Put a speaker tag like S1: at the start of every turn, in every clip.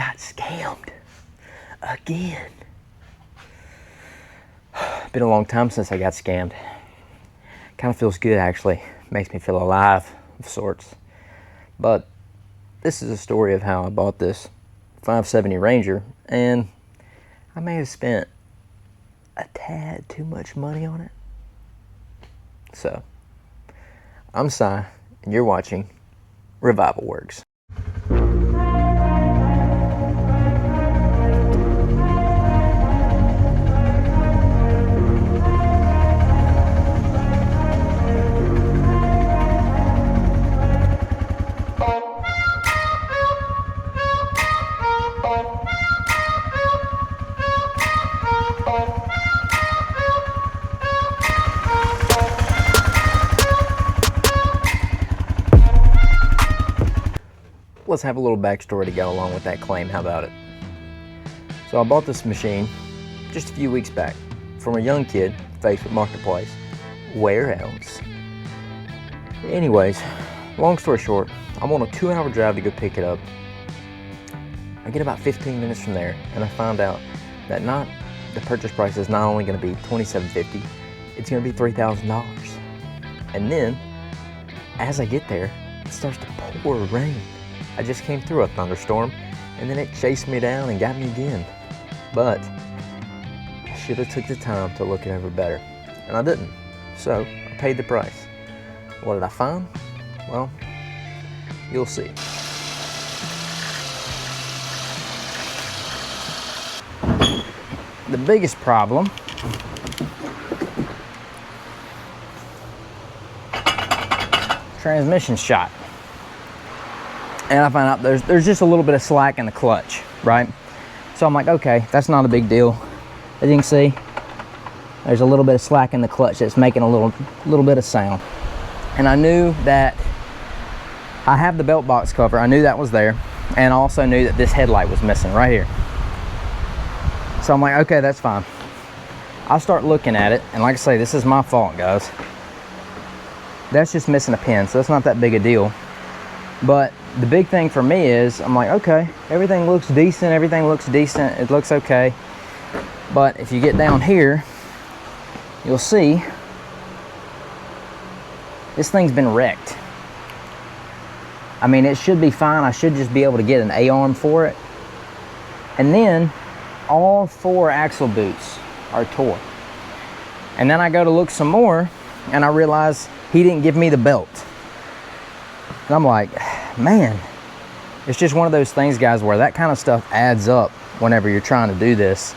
S1: got scammed again. Been a long time since I got scammed. Kind of feels good, actually. Makes me feel alive of sorts. But this is a story of how I bought this 570 Ranger, and I may have spent a tad too much money on it. So, I'm Si, and you're watching Revival Works. Let's have a little backstory to go along with that claim. How about it? So I bought this machine just a few weeks back from a young kid, Facebook Marketplace. Where else? Anyways, long story short, I'm on a 2-hour drive to go pick it up. I get about 15 minutes from there, and I find out that the purchase price is not only going to be $2,750, it's going to be $3,000. And then, as I get there, it starts to pour rain. I just came through a thunderstorm, and then it chased me down and got me again. But I should have took the time to look it over better, and I didn't. So I paid the price. What did I find? Well, you'll see. The biggest problem transmission shot. And I find out there's just a little bit of slack in the clutch, right? So I'm like, okay, that's not a big deal. As you can see, there's a little bit of slack in the clutch that's making a little bit of sound. And I knew that I have the belt box cover. I knew that was there. And I also knew that this headlight was missing right here. So I'm like, okay, that's fine. I start looking at it, and like I say, this is my fault, guys. That's just missing a pin, so that's not that big a deal. But the big thing for me is, I'm like, okay, everything looks decent, it looks okay. But if you get down here, you'll see this thing's been wrecked. I mean, it should be fine. I should just be able to get an A-arm for it. And then all 4 axle boots are tore. And then I go to look some more, and I realize he didn't give me the belt. And I'm like, man, it's just one of those things, guys, where that kind of stuff adds up whenever you're trying to do this.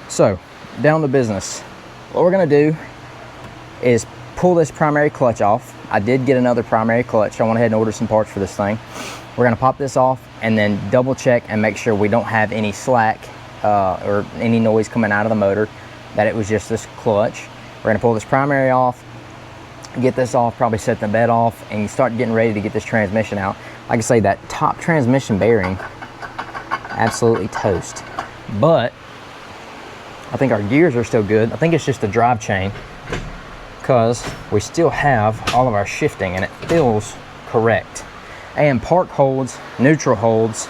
S1: So, down to business. What we're gonna do is pull this primary clutch off. I did get another primary clutch. I went ahead and ordered some parts for this thing. We're gonna pop this off and then double check and make sure we don't have any slack or any noise coming out of the motor, that it was just this clutch. We're gonna pull this primary off, get this off, probably set the bed off, and start getting ready to get this transmission out. Like I say, that top transmission bearing, absolutely toast. But I think our gears are still good. I think it's just the drive chain, because we still have all of our shifting and it feels correct. And park holds, neutral holds.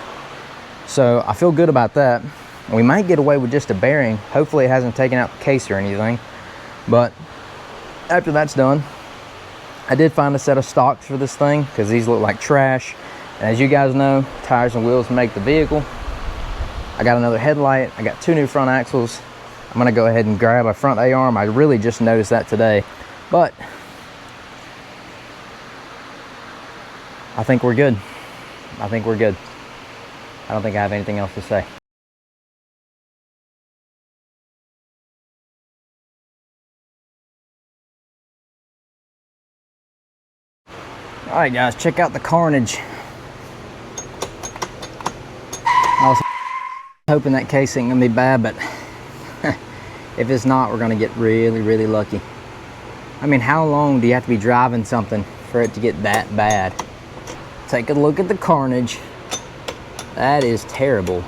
S1: So I feel good about that. We might get away with just a bearing. Hopefully it hasn't taken out the case or anything. But after that's done, I did find a set of stocks for this thing, because these look like trash. And as you guys know, tires and wheels make the vehicle. I got another headlight. I got 2 new front axles. I'm gonna go ahead and grab a front A-arm. I really just noticed that today. But I think we're good. I think we're good. I don't think I have anything else to say. All right, guys, check out the carnage. I was hoping that case ain't gonna be bad, but if it's not, we're gonna get really, really lucky. I mean, how long do you have to be driving something for it to get that bad? Take a look at the carnage. That is terrible.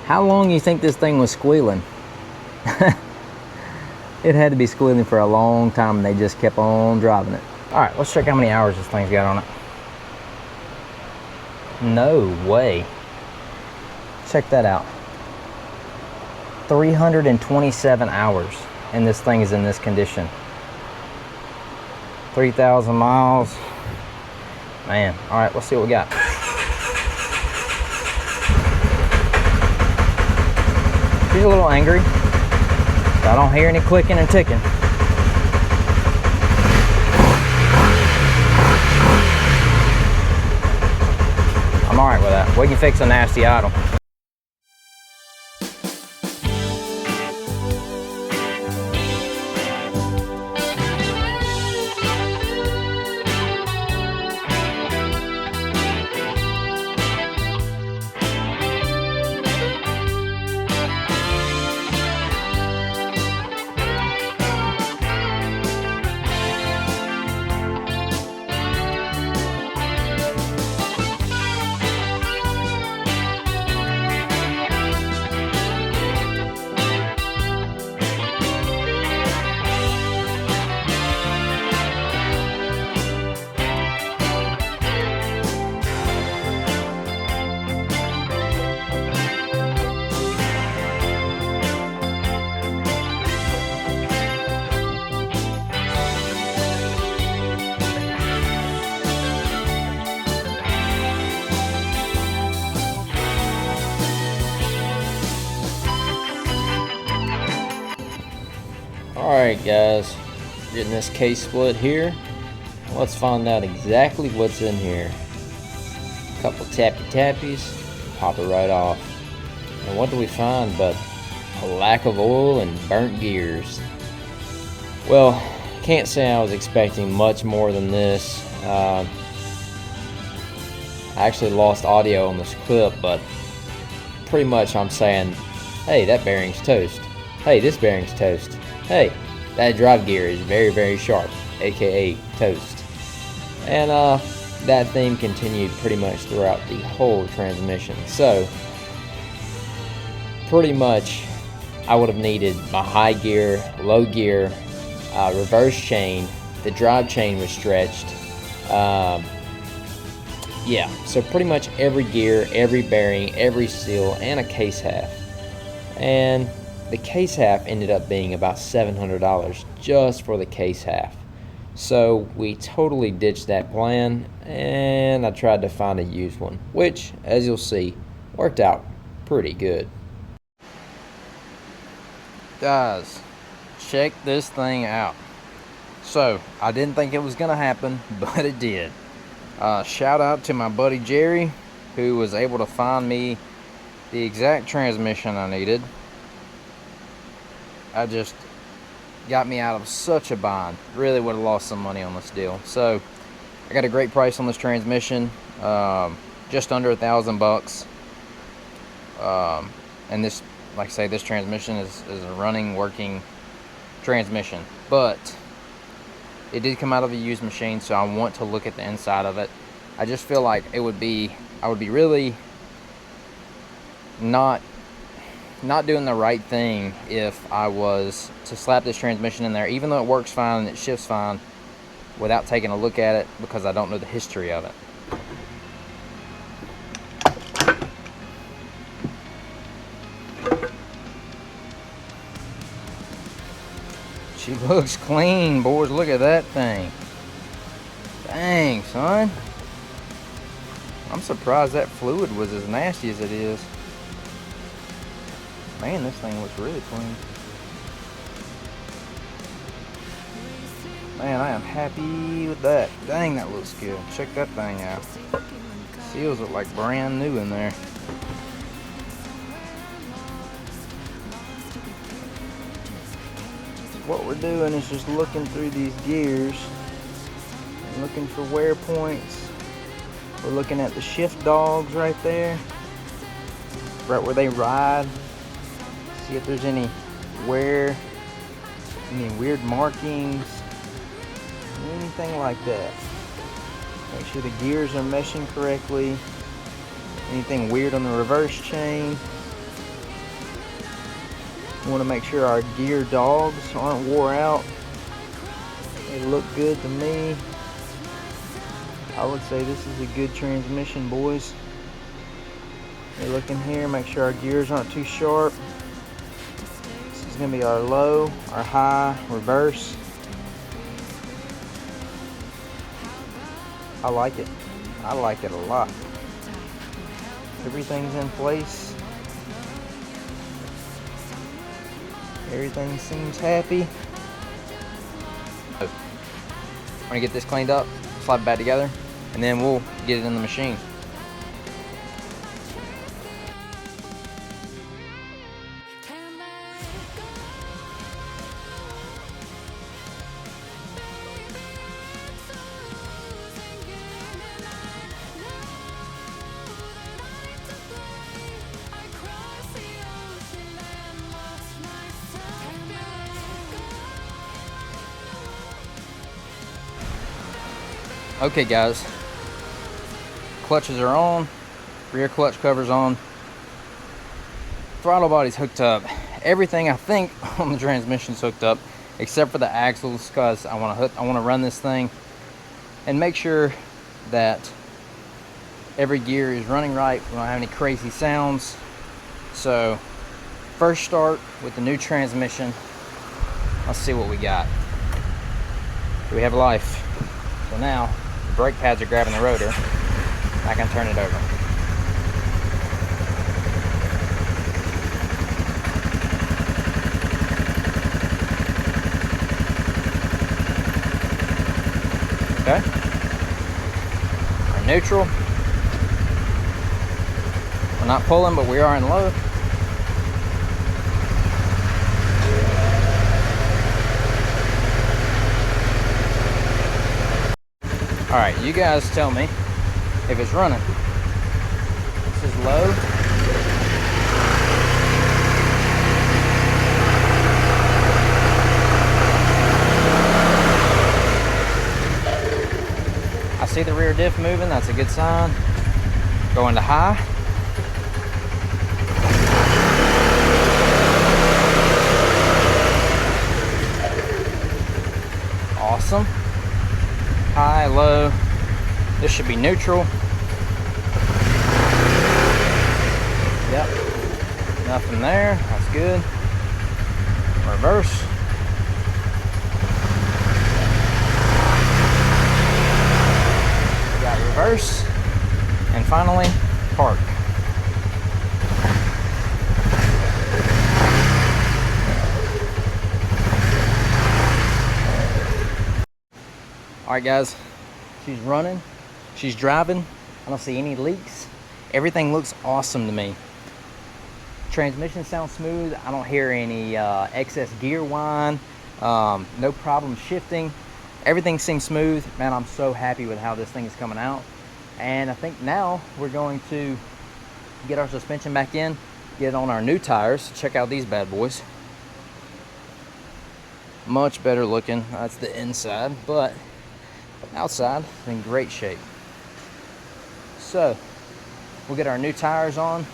S1: How long do you think this thing was squealing? It had to be squealing for a long time, and they just kept on driving it. All right, let's check how many hours this thing's got on it. No way. Check that out. 327 hours and this thing is in this condition. 3,000 miles. Man, all right, let's see what we got. She's a little angry. I don't hear any clicking and ticking. I'm all right with that. We can fix a nasty idle. Alright guys, getting this case split here. Let's find out exactly what's in here. A couple tappy tappies, pop it right off. And what do we find but a lack of oil and burnt gears? Well, can't say I was expecting much more than this. I actually lost audio on this clip, but pretty much I'm saying, hey, that bearing's toast. Hey, this bearing's toast. Hey, that drive gear is very, very sharp, aka toast. And that theme continued pretty much throughout the whole transmission. So, pretty much, I would have needed my high gear, low gear, reverse chain. The drive chain was stretched. Yeah, so pretty much every gear, every bearing, every seal, and a case half. And the case half ended up being about $700 just for the case half. So we totally ditched that plan and I tried to find a used one, which, as you'll see, worked out pretty good. Guys, check this thing out. So, I didn't think it was gonna happen, but it did. Shout out to my buddy Jerry, who was able to find me the exact transmission I needed. I just got me out of such a bind. Really would have lost some money on this deal. So I got a great price on this transmission, just under $1,000 bucks. And this, like I say, this transmission is a running, working transmission. But it did come out of a used machine, so I want to look at the inside of it. I just feel like I would be really not doing the right thing if I was to slap this transmission in there, even though it works fine and it shifts fine, without taking a look at it, because I don't know the history of it. She looks clean, boys. Look at that thing. Dang, son. I'm surprised that fluid was as nasty as it is. Man, this thing looks really clean. Man, I am happy with that. Dang, that looks good. Check that thing out. Seals look like brand new in there. What we're doing is just looking through these gears and looking for wear points. We're looking at the shift dogs right there, right where they ride. See if there's any wear, any weird markings, anything like that. Make sure the gears are meshing correctly. Anything weird on the reverse chain. We want to make sure our gear dogs aren't wore out. They look good to me. I would say this is a good transmission, boys. We look in here, make sure our gears aren't too sharp. This is gonna be our low, our high, reverse. I like it. I like it a lot. Everything's in place. Everything seems happy. I'm gonna get this cleaned up, slide it back together, and then we'll get it in the machine. Okay guys, clutches are on, rear clutch cover's on, throttle body's hooked up. Everything I think on the transmission's hooked up except for the axles, because I want to run this thing and make sure that every gear is running right. We don't have any crazy sounds. So first start with the new transmission. Let's see what we got. Do we have life? So now the brake pads are grabbing the rotor. I can turn it over. Okay. Our neutral. We're not pulling, but we are in low. All right, you guys tell me if it's running. This is low. I see the rear diff moving, that's a good sign. Going to high. Awesome. High, low. This should be neutral. Yep. Nothing there. That's good. Reverse. We got reverse. And finally, park. All right guys, she's running, she's driving. I don't see any leaks. Everything looks awesome to me. Transmission sounds smooth. I don't hear any excess gear whine. No problem shifting. Everything seems smooth. Man, I'm so happy with how this thing is coming out. And I think now we're going to get our suspension back in, get it on our new tires. Check out these bad boys. Much better looking. That's the inside, but outside in great shape. So we'll get our new tires on.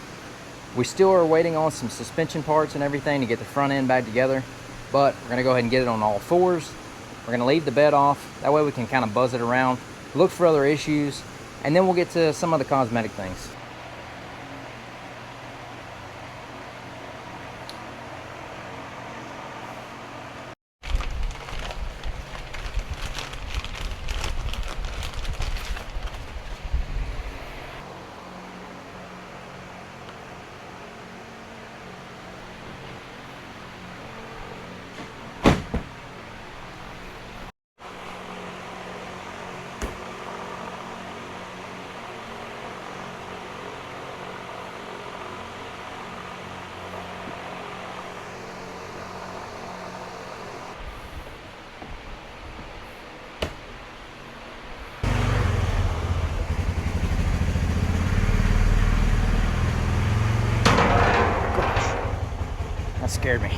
S1: We still are waiting on some suspension parts and everything to get the front end back together, but we're gonna go ahead and get it on all fours. We're gonna leave the bed off, that way we can kind of buzz it around, look for other issues, and then we'll get to some of the cosmetic things. That scared me.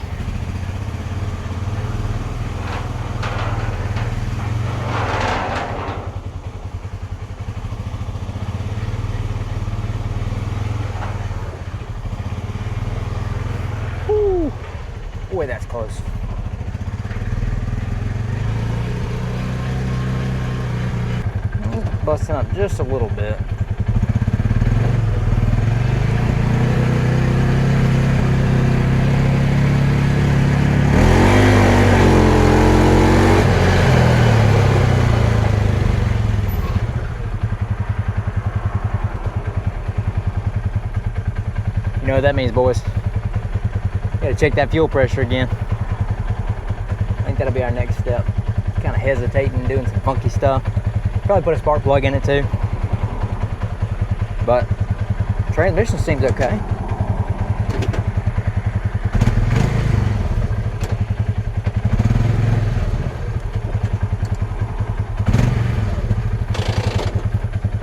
S1: Whew. Boy, that's close. Busting up just a little bit. know what that means, boys? Gotta check that fuel pressure again. I think that'll be our next step. Kind of hesitating, doing some funky stuff. Probably put a spark plug in it too. But transmission seems okay.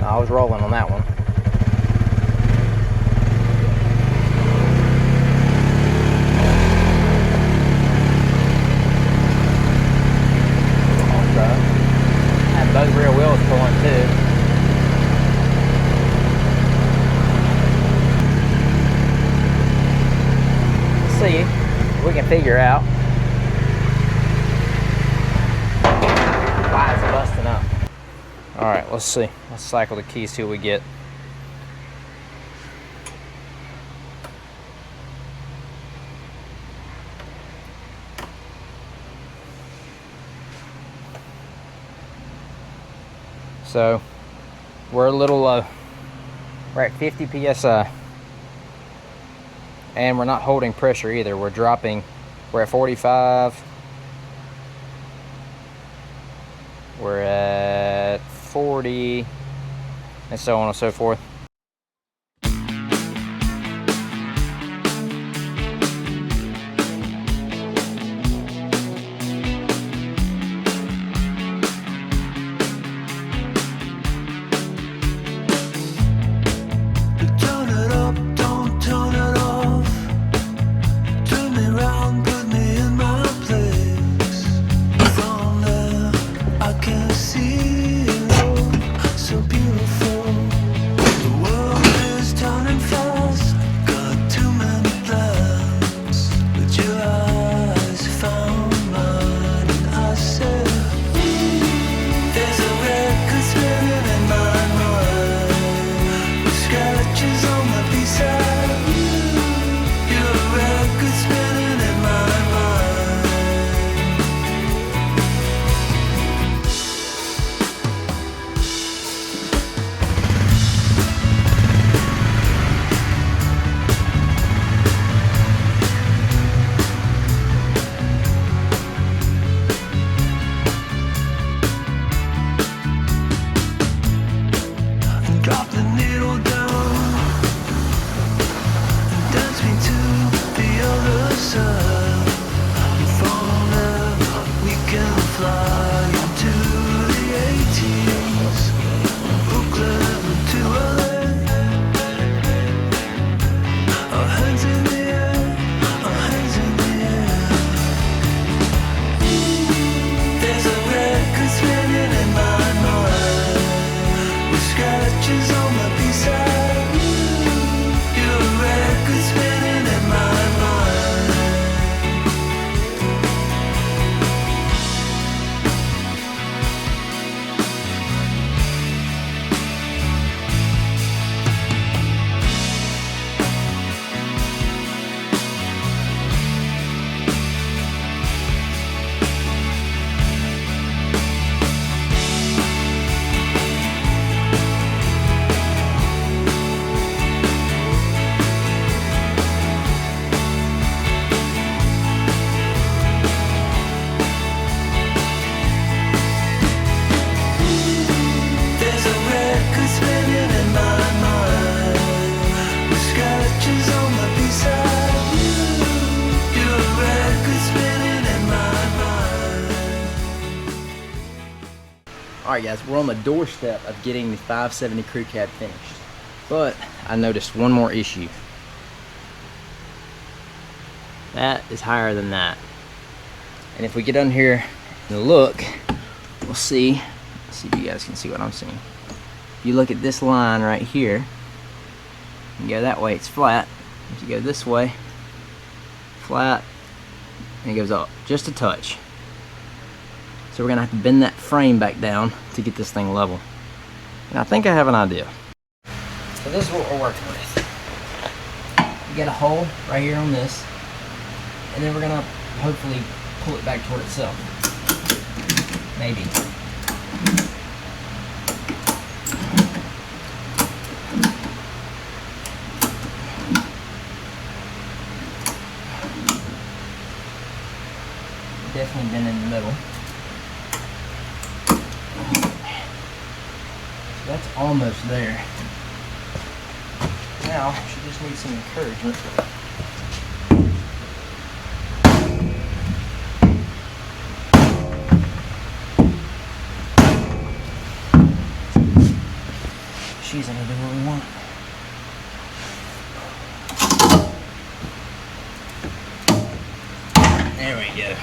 S1: I was rolling on that one. And both rear wheels pulling too. Let's see if we can figure out why it's busting up. All right, let's see. Let's cycle the key, see what we get. So we're a little low. We're at 50 psi, and we're not holding pressure either. We're dropping. We're at 45. We're at 40, and so on and so forth. Alright guys, we're on the doorstep of getting the 570 crew cab finished. But I noticed one more issue. That is higher than that. And if we get on here and look, we'll see. Let's see if you guys can see what I'm seeing. If you look at this line right here, you go that way, it's flat. If you go this way, flat, and it goes up just a touch. So we're gonna have to bend that frame back down to get this thing level. And I think I have an idea. So this is what we're working with. We got a hole right here on this, and then we're gonna hopefully pull it back toward itself. Maybe. definitely been in the middle. So that's almost there. Now, she just needs some encouragement. She's gonna do what we want. There we go.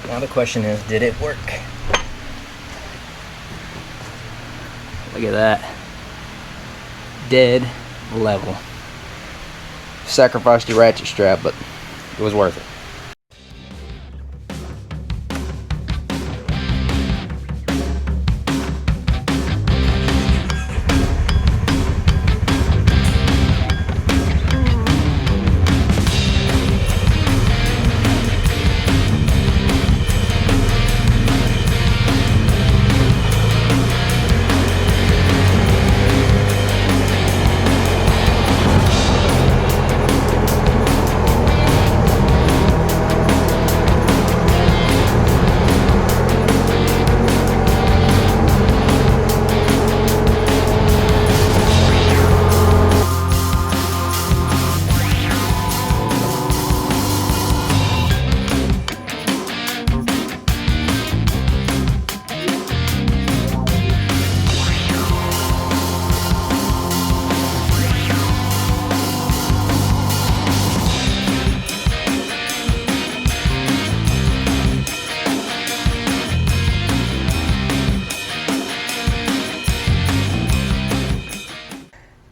S1: Now the question is, did it work? Look at that. Dead level. Sacrificed your ratchet strap, but it was worth it.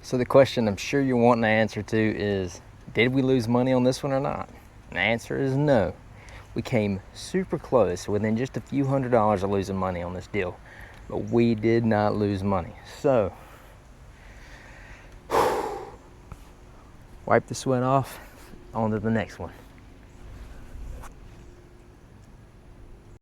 S1: So the question I'm sure you're wanting the answer to is, did we lose money on this one or not? And the answer is no. We came super close, within just a few $100s of losing money on this deal, but we did not lose money. So, wipe the sweat off, on to the next one.